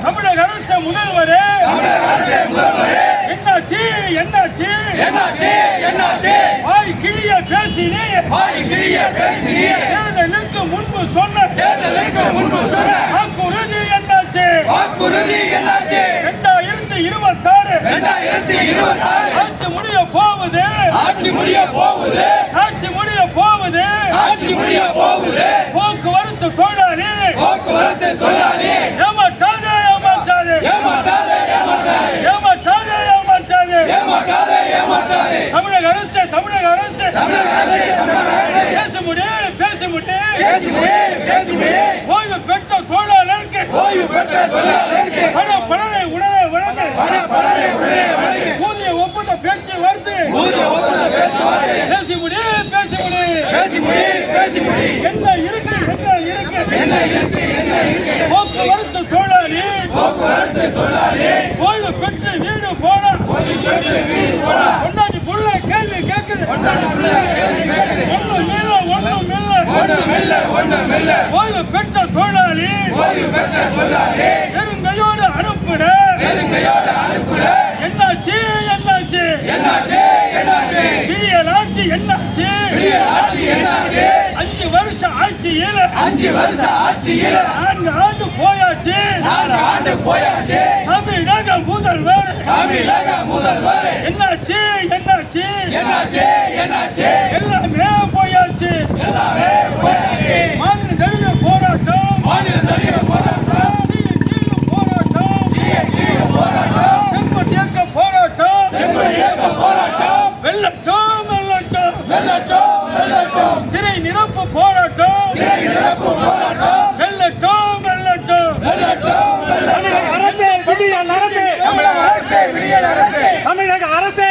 தமிழக அரசு முதல்வரே என்னாச்சு வாய் கிழிய பேசினே தேர்தலுக்கு முன்பு சொன்ன வாக்குறுதி என்னாச்சு 2026 ஆட்சி முடிய போகுது போக்குவரத்து தொழிலாளி ஏமாற்றாதே தமிழக அரசு பேச முடியும் ஓய்வு பெற்ற தொழிலாளருக்கு பணனை உடனே வழங்கு ஊதிய ஒப்பந்த பேச்சுவார்த்தை பேசி முடியும் என்ன இருக்கு போக்குவரத்து தொழிலாளி ஓய்வு பெற்று வீடு போன கொண்டாடி புள்ள கேள்வி கேட்குது ஓய்வு பெற்ற தொழிலாளி பெருங்கையோடு அனுப்புட என்னாச்சு விடியலாட்சி என்னாச்சு 5 வருஷ ஆட்சியில் 4 ஆண்டு போயாச்சு தமிழக முதல்வர் என்னாச்சு எல்லாமே போயாச்சு மாநில தழுவிய போராட்டம் செங்கோல் இயக்க போராட்டம் வெல்லட்டும் சிறை நிரப்பு போராட்டம் வெல்லட்டும் தமிழக அரசே